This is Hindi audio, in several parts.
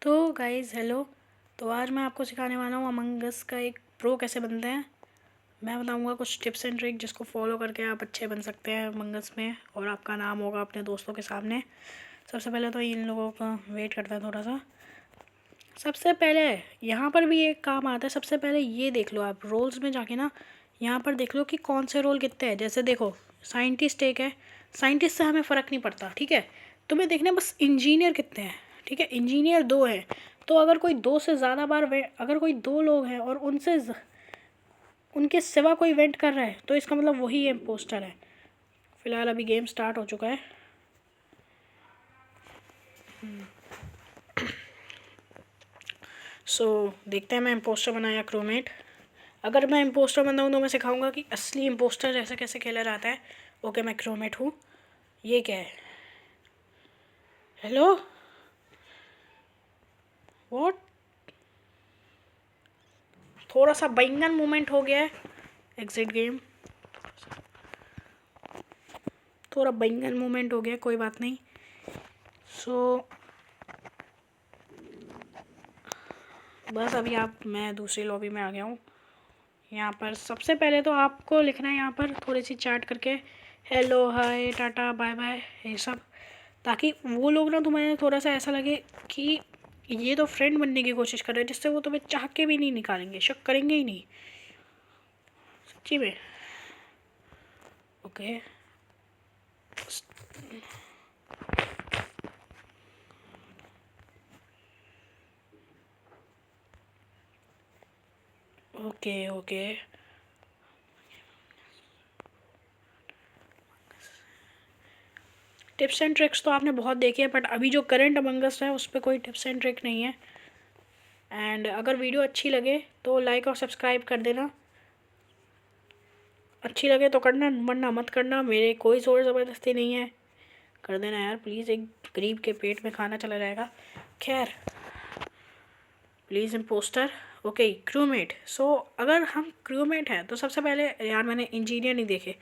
तो गाइज़ हेलो। तो आज मैं आपको सिखाने वाला हूँ अमंग अस का एक प्रो कैसे बनते हैं। मैं बताऊँगा कुछ टिप्स एंड ट्रिक जिसको फॉलो करके आप अच्छे बन सकते हैं अमंग अस में और आपका नाम होगा अपने दोस्तों के सामने। सबसे पहले तो इन लोगों का वेट करता है थोड़ा सा। सबसे पहले यहाँ पर भी एक काम आता है। सबसे पहले ये देख लो, आप रोल्स में जाके ना यहाँ पर देख लो कि कौन से रोल कितने हैं। जैसे देखो साइंटिस्ट एक है, साइंटिस्ट से हमें फ़र्क नहीं पड़ता, ठीक है। तुम्हें देखना है बस इंजीनियर कितने हैं, ठीक है। इंजीनियर 2 हैं, तो अगर कोई 2 से ज़्यादा बार अगर कोई 2 लोग हैं और उनके सिवा कोई वेंट कर रहा है तो इसका मतलब वही इम्पोस्टर है। फ़िलहाल अभी गेम स्टार्ट हो चुका है। देखते हैं मैं इम्पोस्टर बना या क्रोमेट। अगर मैं इम्पोस्टर बना हूँ तो मैं सिखाऊंगा कि असली इम्पोस्टर ऐसे कैसे खेला जाता है। ओके, मैं क्रोमेट हूँ। ये क्या है? Hello, what? थोड़ा सा बैंगन मूवमेंट हो गया है। एग्जिट गेम, थोड़ा बैंगन मूवमेंट हो गया, कोई बात नहीं। बस अभी मैं दूसरी लॉबी में आ गया हूँ। यहाँ पर सबसे पहले तो आपको लिखना है यहाँ पर थोड़ी सी चैट करके हेलो, हाय, टाटा, बाय बाय, ये सब, ताकि वो लोग ना तुम्हें थोड़ा सा ऐसा लगे कि ये तो फ्रेंड बनने की कोशिश कर रहे हैं, जिससे वो तुम्हें चाह के भी नहीं निकालेंगे, शक करेंगे ही नहीं सच्ची में। Okay, okay, okay. Tips and tricks तो आपने बहुत देखे हैं, बट अभी जो करंट अमंग अस है उस पर कोई टिप्स एंड ट्रिक नहीं है। एंड अगर वीडियो अच्छी लगे तो लाइक और सब्सक्राइब कर देना। अच्छी लगे तो करना, वरना मत करना, मेरे कोई ज़ोर ज़बरदस्ती नहीं है। कर देना यार प्लीज़, एक गरीब के पेट में खाना चला जाएगा। खैर, प्लीज़ इम्पोस्टर। Okay, crewmate. अगर हम क्रूमेट हैं तो सबसे पहले यार मैंने इंजीनियर नहीं देखे।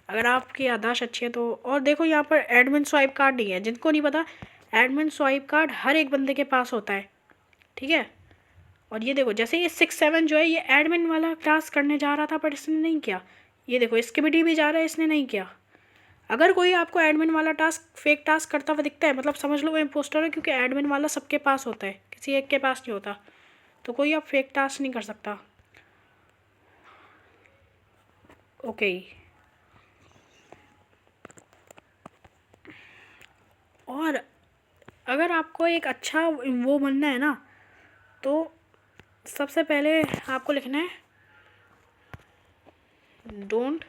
अगर आपकी याददाश्त अच्छी है तो, और देखो यहाँ पर एडमिन स्वाइप कार्ड नहीं है। जिनको नहीं पता, एडमिन स्वाइप कार्ड हर एक बंदे के पास होता है, ठीक है। और ये देखो, जैसे ये 6-7 जो है, ये एडमिन वाला टास्क करने जा रहा था पर इसने नहीं किया। ये देखो इसके भी जा रहा है, इसने नहीं किया। अगर कोई आपको एडमिन वाला टास्क फेक टास्क करता हुआ दिखता है, मतलब समझ लो वो इम्पोस्टर है, क्योंकि एडमिन वाला सबके पास होता है, किसी एक के पास नहीं होता। तो कोई आप फेक टास्क नहीं कर सकता। ओके, और अगर आपको एक अच्छा वो बनना है ना, तो सबसे पहले आपको लिखना है डोंट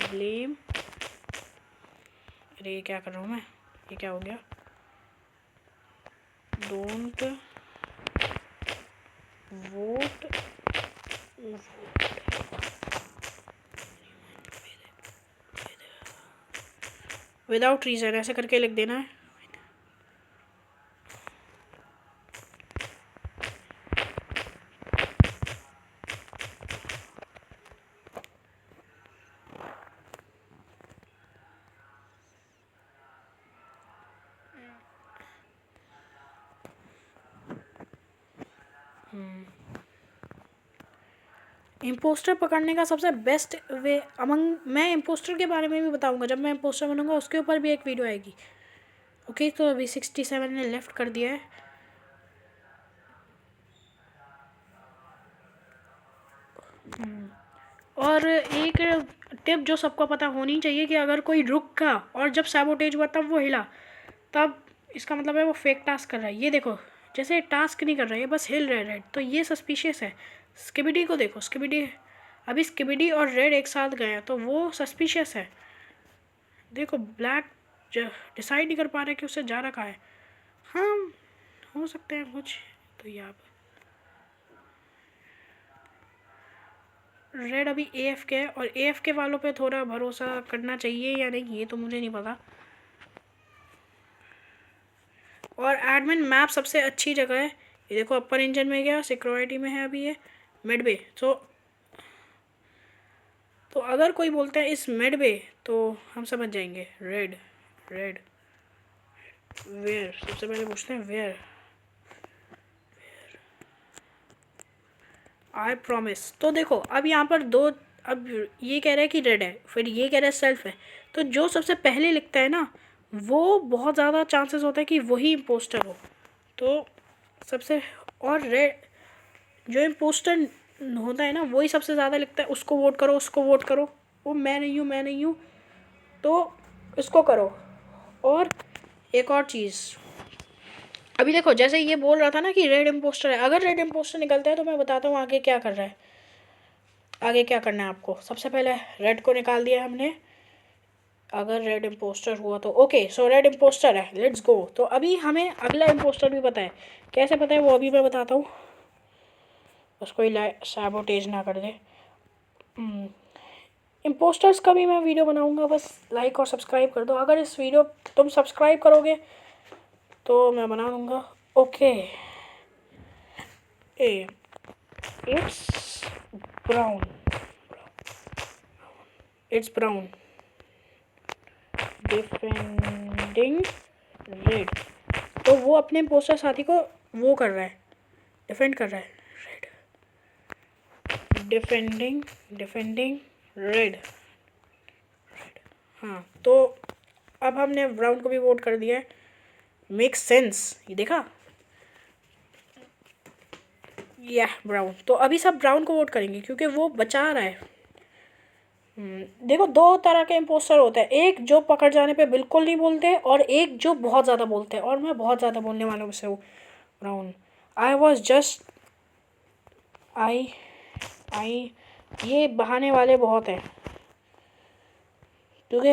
ब्लेम। अरे ये क्या कर रहा हूँ मैं, ये क्या हो गया? डोंट वोट विदाउट रीज़न, ऐसे करके लिख देना है। इम्पोस्टर पकड़ने का सबसे बेस्ट वे मैं इम्पोस्टर के बारे में भी बताऊंगा। जब मैं इम्पोस्टर बनूंगा उसके ऊपर भी एक वीडियो आएगी। ओके, तो अभी 67 ने लेफ़्ट कर दिया है। और एक टिप जो सबको पता होनी चाहिए कि अगर कोई रुक गया और जब सैबोटेज हुआ तब वो हिला, तब इसका मतलब है वो फेक टास्क कर रहा है। ये देखो, जैसे टास्क नहीं कर रहा है, ये बस हिल रहा है रेड, तो ये सस्पिशियस है। स्किबिडी को देखो, स्किबिडी, अभी स्किबिडी और रेड एक साथ गए हैं तो वो सस्पिशियस है। देखो ब्लैक डिसाइड नहीं कर पा रहे कि उससे जा रखा है। हाँ, हो सकते हैं कुछ। तो यहाँ पर रेड अभी AFK है, और AFK वालों पे थोड़ा भरोसा करना चाहिए या नहीं ये तो मुझे नहीं पता। और एडमिन मैप सबसे अच्छी जगह है। ये देखो अपर इंजन में गया, सिक्योरिटी में है अभी ये मिड बे। तो अगर कोई बोलता है इस मिड बे तो हम समझ जाएंगे रेड रेड। वेयर, सबसे पहले पूछते हैं वेयर। I promise. तो देखो अब यहाँ पर दो, अब ये कह रहा है कि रेड है, फिर ये कह रहा है सेल्फ है, तो जो सबसे पहले लिखता है ना वो बहुत ज़्यादा चांसेस होता है कि वही इम्पोस्टर हो। तो सबसे, और रेड जो इम्पोस्टर होता है ना वही सबसे ज़्यादा लिखता है उसको वोट करो, उसको वोट करो, वो मैं नहीं हूँ, मैं नहीं हूँ, तो इसको करो। और एक और चीज़, अभी देखो जैसे ये बोल रहा था ना कि रेड इम्पोस्टर है, अगर रेड इम्पोस्टर निकलता है तो मैं बताता हूँ आगे क्या कर रहा है। आगे क्या करना है आपको, सबसे पहले रेड को निकाल दिया हमने, अगर रेड इम्पोस्टर हुआ तो ओके, सो रेड इम्पोस्टर है, लेट्स गो। तो अभी हमें अगला इम्पोस्टर भी पता है, कैसे पता है वो अभी मैं बताता हूँ, बस कोई सैबोटेज ना कर दे। इम्पोस्टर्स का भी मैं वीडियो बनाऊंगा, बस लाइक और सब्सक्राइब कर दो, अगर इस वीडियो तुम सब्सक्राइब करोगे तो मैं बना दूंगा। Okay, A it's brown, it's brown defending red. तो वो अपने इम्पोस्टर साथी को वो कर रहा है, डिफेंड कर रहा है, रेड डिफेंडिंग रेड। हाँ, तो अब हमने ब्राउन को भी वोट कर दिया है, मेक सेंस, ये देखा, या ब्राउन। तो अभी सब ब्राउन को वोट करेंगे क्योंकि वो बचा रहा है। देखो दो तरह के इम्पोस्टर होते हैं, एक जो पकड़ जाने पे बिल्कुल नहीं बोलते और एक जो बहुत ज़्यादा बोलते हैं, और मैं बहुत ज़्यादा बोलने वालों में से हूँ। Brown, I was just I ये बहाने वाले बहुत हैं, क्योंकि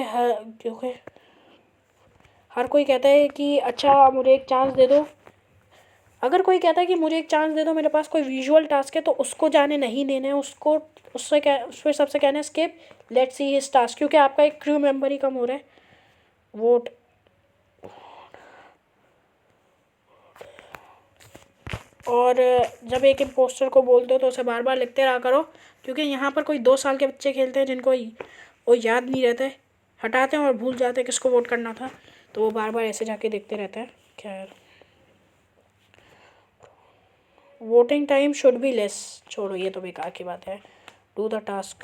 हर कोई कहता है कि अच्छा मुझे एक चांस दे दो, अगर कोई कहता है कि मुझे एक चांस दे दो, मेरे पास कोई विजुअल टास्क है, तो उसको जाने नहीं देना है, उसको उससे क्या फिर सबसे कहना है skip, let's see his task, क्योंकि आपका एक क्रू मेंबर ही कम हो रहा है। वोट, और जब एक इम्पोस्टर को बोलते हो तो उसे बार बार लिखते रहा करो, क्योंकि यहाँ पर कोई 2 साल के बच्चे खेलते हैं जिनको वो याद नहीं रहता है, हटाते हैं और भूल जाते हैं किसको वोट करना था, तो वो बार बार ऐसे जाके देखते रहते हैं। खैर, voting time should be less, छोड़ो ये तो बेकार की बात है, डू द टास्क।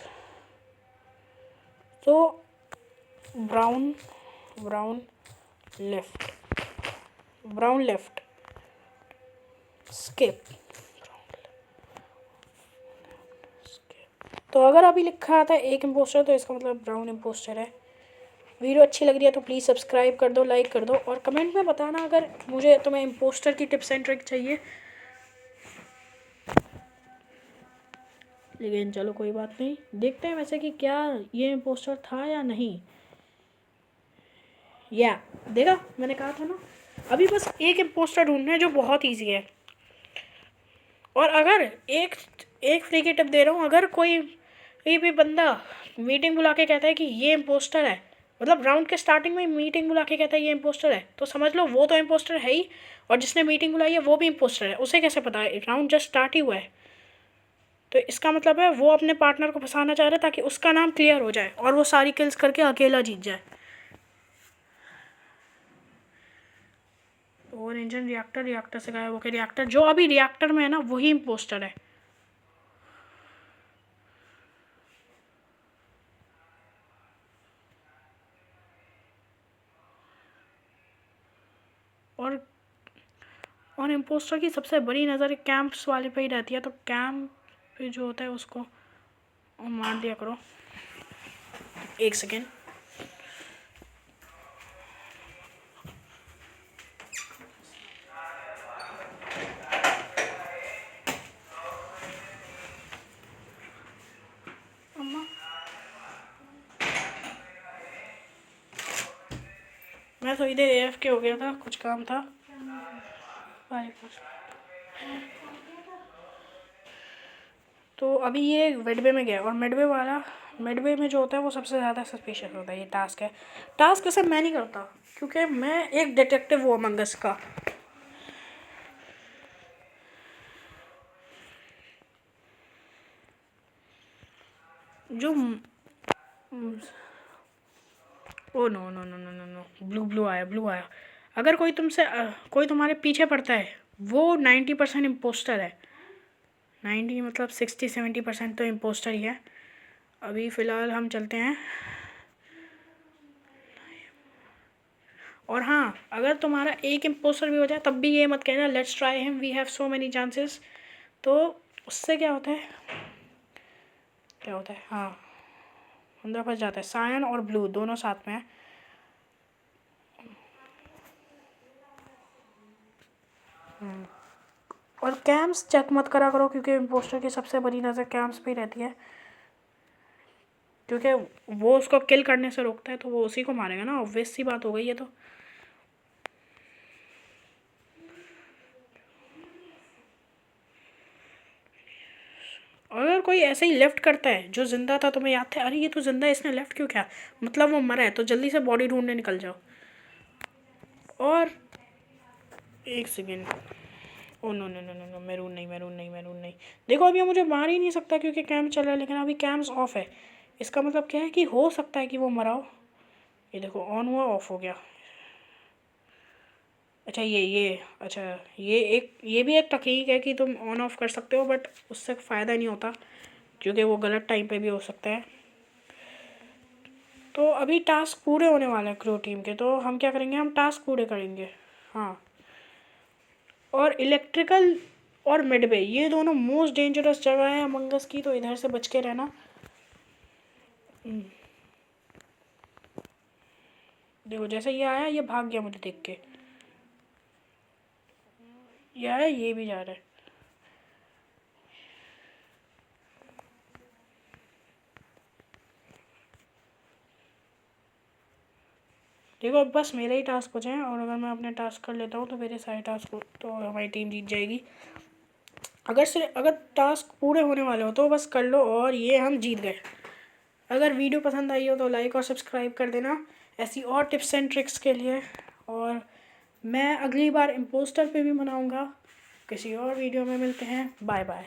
तो brown brown left, brown left, skip. तो अगर अभी लिखा आता है एक इम्पोस्टर तो इसका मतलब ब्राउन इम्पोस्टर है। वीडियो अच्छी लग रही है तो प्लीज़ सब्सक्राइब कर दो, लाइक कर दो, और कमेंट में बताना अगर मुझे तुम्हें इम्पोस्टर की टिप्स एंड ट्रिक चाहिए। लेकिन चलो कोई बात नहीं, देखते हैं वैसे कि क्या ये इम्पोस्टर था या नहीं। या देखा, मैंने कहा था ना, अभी बस एक इम्पोस्टर ढूंढना है जो बहुत ईजी है। और अगर एक एक फ्री की टिप दे रहा हूँ, अगर कोई भी बंदा मीटिंग बुला के कहता है कि ये इम्पोस्टर है, मतलब राउंड के स्टार्टिंग में मीटिंग बुला के कहता है ये इम्पोस्टर है, तो समझ लो वो तो इम्पोस्टर है ही, और जिसने मीटिंग बुलाई है वो भी इम्पोस्टर है। उसे कैसे पता है, राउंड जस्ट स्टार्ट ही हुआ है, तो इसका मतलब है वो अपने पार्टनर को फंसाना चाह रहा है ताकि उसका नाम क्लियर हो जाए और वो सारी किल्स करके अकेला जीत जाए। और इंजन रिएक्टर से गायब होकर, रिएक्टर जो अभी रिएक्टर में है ना वही इम्पोस्टर है। और इम्पोस्टर की सबसे बड़ी नज़र कैंप्स वाले पे ही रहती है, तो कैंप पे जो होता है उसको मार दिया करो। एक सेकेंड, मैं थोड़ी देर AFK हो गया था, कुछ काम था। तो अभी ये मिडवे में गया, और मिडवे में जो होता है वो सबसे ज़्यादा सस्पिशियस होता है। ये टास्क है, टास्क वैसे मैं नहीं करता क्योंकि मैं एक डिटेक्टिव हूँ अमंग अस का। जो oh no no no no no no, blue आया। अगर कोई तुमसे कोई तुम्हारे पीछे पड़ता है वो 90% इम्पोस्टर है। 90 मतलब 60-70% तो इम्पोस्टर ही है। अभी फ़िलहाल हम चलते हैं। और हाँ, अगर तुम्हारा एक इम्पोस्टर भी हो जाए तब भी ये मत कहना let's try him, we have so many chances. तो उससे क्या होता है, हाँ, अंदर फंस जाता है। सायन और ब्लू दोनों साथ में है। और कैम्स चेक मत करा करो, क्योंकि इम्पोस्टर की सबसे बड़ी नज़र कैम्स पे ही रहती है, क्योंकि वो उसको किल करने से रोकता है, तो वो उसी को मारेगा ना, ऑब्वियस सी बात हो गई है। तो अगर कोई ऐसे ही लेफ्ट करता है जो जिंदा था, तुम्हें याद था, अरे ये तो जिंदा है, इसने लेफ्ट क्यों किया, मतलब वो मरा है, तो जल्दी से बॉडी ढूंढने निकल जाओ। और एक second, oh no no no no no, maroon नहीं, मैरून नहीं, मैरून नहीं। देखो अभी ये मुझे मार ही नहीं सकता क्योंकि कैम चल रहा है, लेकिन अभी कैम्स ऑफ है। इसका मतलब क्या है कि हो सकता है कि वो मरा हो। ये देखो ऑन हुआ, ऑफ हो गया। अच्छा ये अच्छा, ये भी एक तकनीक है कि तुम ऑन ऑफ कर सकते हो, बट उससे फ़ायदा नहीं होता क्योंकि वो गलत टाइम पे भी हो सकता है। तो अभी टास्क पूरे होने वाले हैं क्रू टीम के, तो हम क्या करेंगे, हम टास्क पूरे करेंगे। हाँ, और इलेक्ट्रिकल और मिडवे ये दोनों मोस्ट डेंजरस जगह है अमंग अस की, तो इधर से बच के रहना। देखो जैसे ये आया, ये भाग गया मुझे देख के, ये आया, ये भी जा रहा है। देखो अब बस मेरे ही टास्क बचे हैं, और अगर मैं अपने टास्क कर लेता हूँ तो मेरे सारे टास्क, तो हमारी टीम जीत जाएगी। अगर टास्क पूरे होने वाले हो तो बस कर लो, और ये हम जीत गए। अगर वीडियो पसंद आई हो तो लाइक और सब्सक्राइब कर देना ऐसी और टिप्स एंड ट्रिक्स के लिए। और मैं अगली बार इम्पोस्टर पे भी मनाऊँगा। किसी और वीडियो में मिलते हैं, बाय बाय।